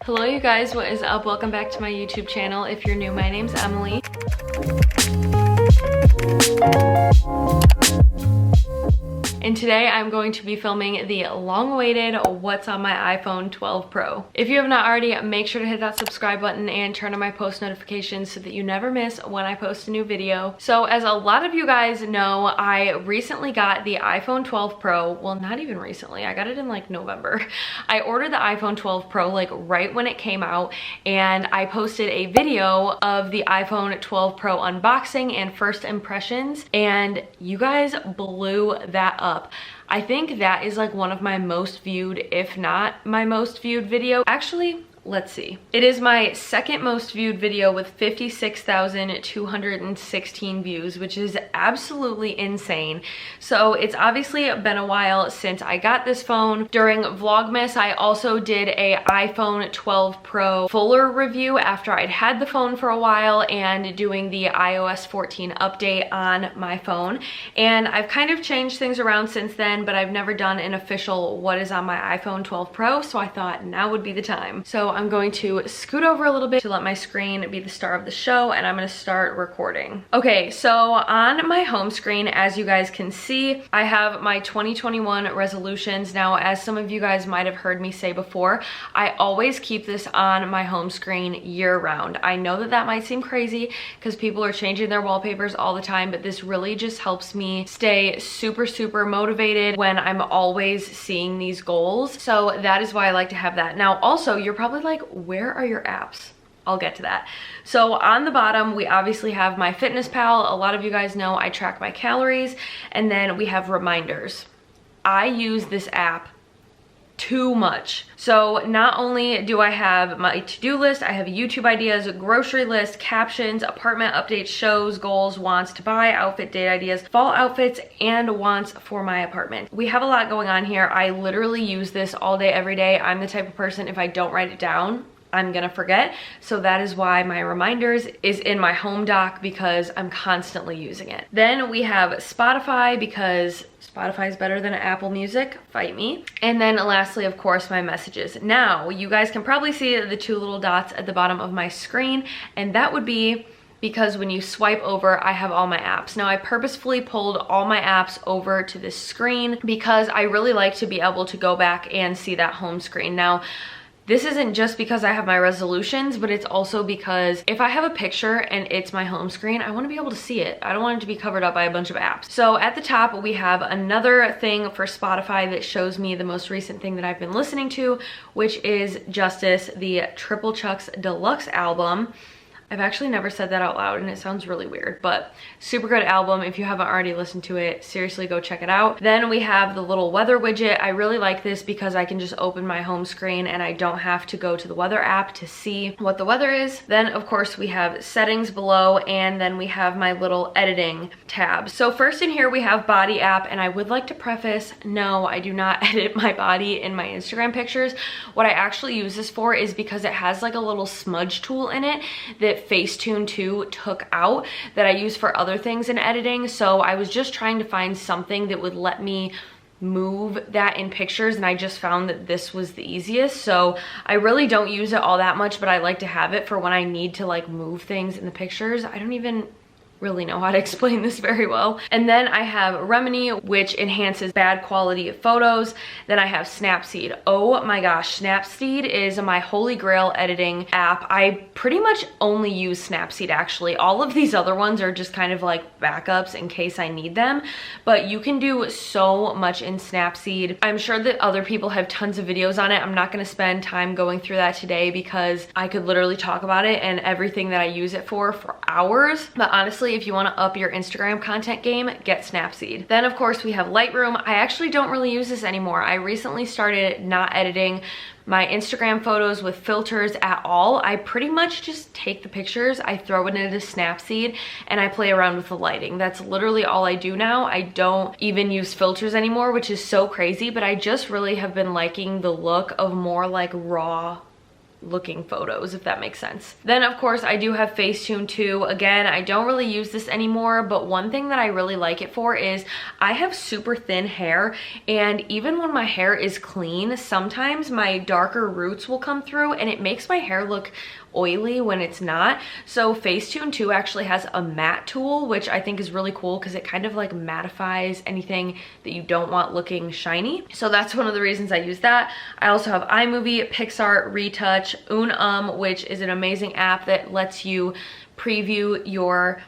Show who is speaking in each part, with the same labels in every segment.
Speaker 1: Hello you guys, what is up? Welcome back to my YouTube channel. If you're new, my name's Emily. And today I'm going to be filming the long-awaited what's on my iPhone 12 Pro. If you have not already, make sure to hit that subscribe button and turn on my post notifications so that you never miss when I post a new video. So as a lot of you guys know, I recently got the iPhone 12 Pro. Well, not even recently, I got it in like November. I ordered the iPhone 12 Pro like right when it came out, and I posted a video of the iPhone 12 Pro unboxing and first impressions, and you guys blew that up. I think that is like one of my most viewed, if not my most viewed video. Actually, let's see. It is my second most viewed video with 56,216 views, which is absolutely insane. So it's obviously been a while since I got this phone. During Vlogmas, I also did a iPhone 12 Pro fuller review after I'd had the phone for a while and doing the iOS 14 update on my phone. And I've kind of changed things around since then, but I've never done an official what is on my iPhone 12 Pro, so I thought now would be the time. So I'm going to scoot over a little bit to let my screen be the star of the show, and I'm going to start recording. Okay, so on my home screen, as you guys can see, I have my 2021 resolutions. Now, as some of you guys might have heard me say before, I always keep this on my home screen year round. I know that that might seem crazy because people are changing their wallpapers all the time, but this really just helps me stay super motivated when I'm always seeing these goals. So that is why I like to have that. Now, also, you're probably like, where are your apps? I'll get to that. So on the bottom, we obviously have my Fitness Pal. A lot of you guys know I track my calories, and then we have reminders. I use this app too much. So not only do I have my to-do list, I have YouTube ideas, grocery list, captions, apartment updates, shows, goals, wants to buy, outfit date ideas, fall outfits, and wants for my apartment. We have a lot going on here. I literally use this all day, every day. I'm the type of person, if I don't write it down, I'm gonna forget. So that is why my reminders is in my home dock, because I'm constantly using it. Then we have Spotify, because Spotify is better than Apple Music, fight me. And then lastly, of course, my messages. Now, you guys can probably see the two little dots at the bottom of my screen, and that would be because when you swipe over, I have all my apps. Now, I purposefully pulled all my apps over to this screen because I really like to be able to go back and see that home screen. Now, this isn't just because I have my resolutions, but it's also because if I have a picture and it's my home screen, I want to be able to see it. I don't want it to be covered up by a bunch of apps. So at the top, we have another thing for Spotify that shows me the most recent thing that I've been listening to, which is Justice, the Triple Chucks Deluxe album. I've actually never said that out loud, and it sounds really weird, but super good album. If you haven't already listened to it, seriously go check it out. Then we have the little weather widget. I really like this because I can just open my home screen and I don't have to go to the weather app to see what the weather is. Then of course we have settings below, and then we have my little editing tab. So first in here we have body app, and I would like to preface, no, I do not edit my body in my Instagram pictures. What I actually use this for is because it has like a little smudge tool in it that Facetune 2 took out that I use for other things in editing. So I was just trying to find something that would let me move that in pictures, and I just found that this was the easiest. So I really don't use it all that much, but I like to have it for when I need to like move things in the pictures. I don't even really know how to explain this very well. And then I have Remini, which enhances bad quality photos. Then I have Snapseed. Oh my gosh, Snapseed is my holy grail editing app. I pretty much only use Snapseed actually. All of these other ones are just kind of like backups in case I need them, but you can do so much in Snapseed. I'm sure that other people have tons of videos on it. I'm not gonna spend time going through that today because I could literally talk about it and everything that I use it for hours. But honestly, if you want to up your Instagram content game, get Snapseed. Then of course we have Lightroom. I actually don't really use this anymore. I recently started not editing my Instagram photos with filters at all. I pretty much just take the pictures, I throw it into Snapseed, and I play around with the lighting. That's literally all I do now. I don't even use filters anymore, which is so crazy, but I just really have been liking the look of more like raw looking photos, if that makes sense. Then of course I do have Facetune 2. Again, I don't really use this anymore, but one thing that I really like it for is I have super thin hair, and even when my hair is clean, sometimes my darker roots will come through and it makes my hair look oily when it's not. So Facetune 2 actually has a matte tool, which I think is really cool because it kind of like mattifies anything that you don't want looking shiny. So that's one of the reasons I use that. I also have iMovie, Pixar, Retouch, which is an amazing app that lets you preview your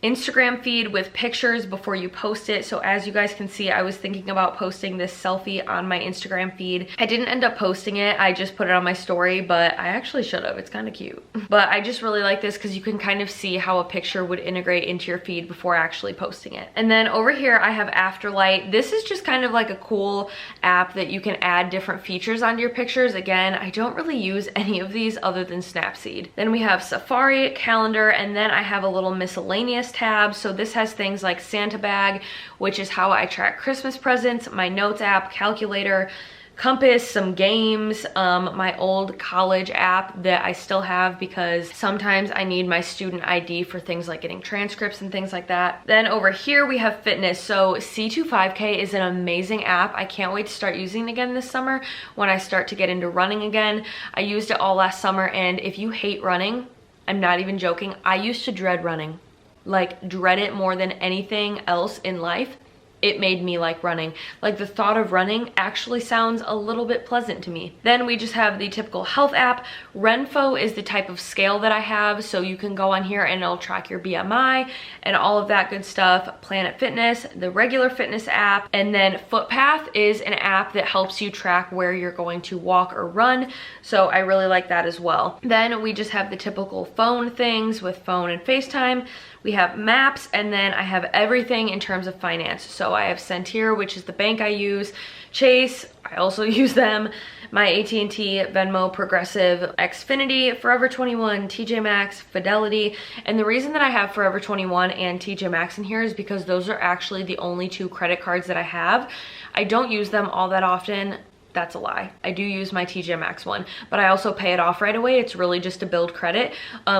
Speaker 1: Instagram feed with pictures before you post it. So as you guys can see, I was thinking about posting this selfie on my Instagram feed. I didn't end up posting it. I just put it on my story, but I actually should have. It's kind of cute. But I just really like this because you can kind of see how a picture would integrate into your feed before actually posting it. And then over here, I have Afterlight. This is just kind of like a cool app that you can add different features onto your pictures. Again, I don't really use any of these other than Snapseed. Then we have Safari, Calendar, and then I have a little miscellaneous tab. So this has things like Santa Bag, which is how I track Christmas presents, my notes app, calculator, compass, some games, my old college app that I still have because sometimes I need my student ID for things like getting transcripts and things like that. Then over here we have fitness. So C25K is an amazing app. I can't wait to start using it again this summer when I start to get into running again. I used it all last summer, and if you hate running, I'm not even joking, I used to dread running. Like, dread it more than anything else in life. It made me like running. Like, the thought of running actually sounds a little bit pleasant to me. Then we just have the typical health app. Renpho is the type of scale that I have, so you can go on here and it'll track your BMI and all of that good stuff. Planet Fitness, the regular fitness app, and then Footpath is an app that helps you track where you're going to walk or run, so I really like that as well. Then we just have the typical phone things with phone and FaceTime. We have Maps, and then I have everything in terms of finance. So I have Centir, which is the bank I use, Chase, I also use them, my AT&T, Venmo, Progressive, Xfinity, Forever 21, TJ Maxx, Fidelity. And the reason that I have Forever 21 and TJ Maxx in here is because those are actually the only two credit cards that I have. I don't use them all that often. That's a lie. I do use my TJ Maxx one, but I also pay it off right away. It's really just to build credit.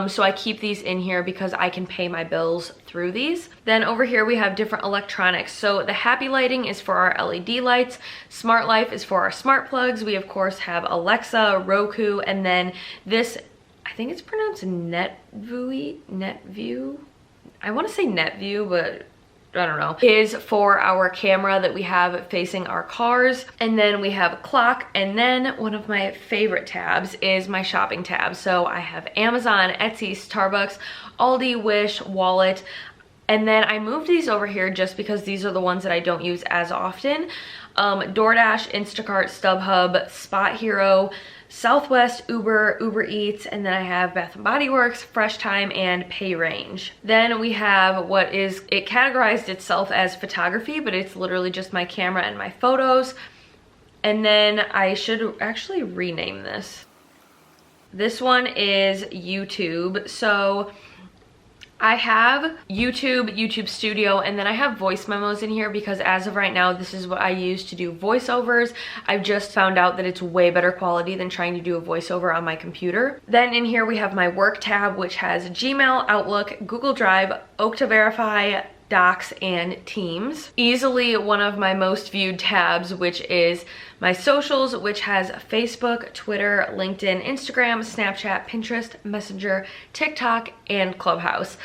Speaker 1: So I keep these in here because I can pay my bills through these. Then over here we have different electronics. So the Happy Lighting is for our LED lights. Smart Life is for our smart plugs. We of course have Alexa, Roku, and then this, I think it's pronounced NetView. I want to say NetView, but I don't know, is for our camera that we have facing our cars. And then we have a clock, and then one of my favorite tabs is my shopping tab. So I have Amazon, Etsy, Starbucks, Aldi, Wish, Wallet, and then I moved these over here just because these are the ones that I don't use as often. DoorDash, Instacart, StubHub, Spot Hero, Southwest, Uber, Uber Eats, and then I have Bath & Body Works, Fresh Time, and PayRange. Then we have what is, it categorized itself as photography, but it's literally just my camera and my photos. And then I should actually rename this. This one is YouTube. So I have YouTube Studio, and then I have voice memos in here because as of right now, this is what I use to do voiceovers. I've just found out that it's way better quality than trying to do a voiceover on my computer. Then in here we have my work tab, which has Gmail, Outlook, Google Drive, Okta Verify, Docs, and Teams. Easily one of my most viewed tabs, which is my socials, which has Facebook, Twitter, LinkedIn, Instagram, Snapchat, Pinterest, Messenger, TikTok, and Clubhouse.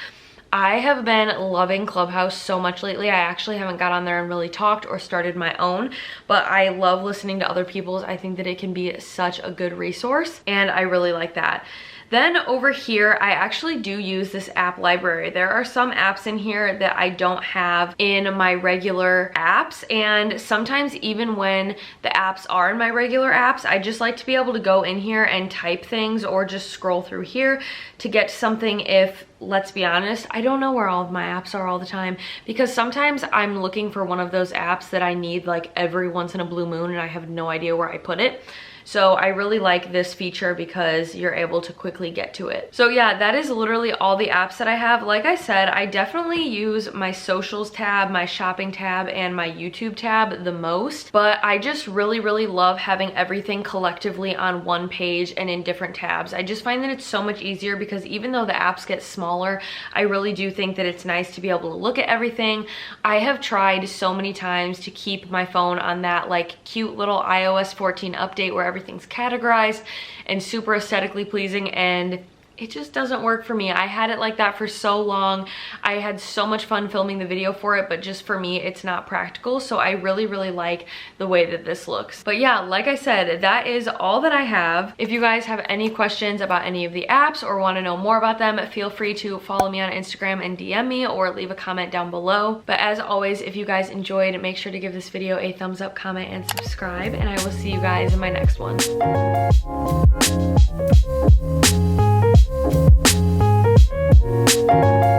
Speaker 1: I have been loving Clubhouse so much lately. I actually haven't got on there and really talked or started my own, but I love listening to other people's. I think that it can be such a good resource, and I really like that. Then over here, I actually do use this app library. There are some apps in here that I don't have in my regular apps, and sometimes even when the apps are in my regular apps, I just like to be able to go in here and type things or just scroll through here to get something if, let's be honest, I don't know where all of my apps are all the time, because sometimes I'm looking for one of those apps that I need like every once in a blue moon and I have no idea where I put it. So I really like this feature because you're able to quickly get to it. So yeah, that is literally all the apps that I have. Like I said, I definitely use my socials tab, my shopping tab, and my YouTube tab the most, but I just really love having everything collectively on one page and in different tabs. I just find that it's so much easier because even though the apps get smaller, I really do think that it's nice to be able to look at everything. I have tried so many times to keep my phone on that like cute little iOS 14 update where everything's categorized and super aesthetically pleasing, and it just doesn't work for me. I had it like that for so long. I had so much fun filming the video for it, but just for me, it's not practical. So I really like the way that this looks. But yeah, like I said, that is all that I have. If you guys have any questions about any of the apps or want to know more about them, feel free to follow me on Instagram and DM me or leave a comment down below. But as always, if you guys enjoyed, make sure to give this video a thumbs up, comment, and subscribe. And I will see you guys in my next one. Thank you.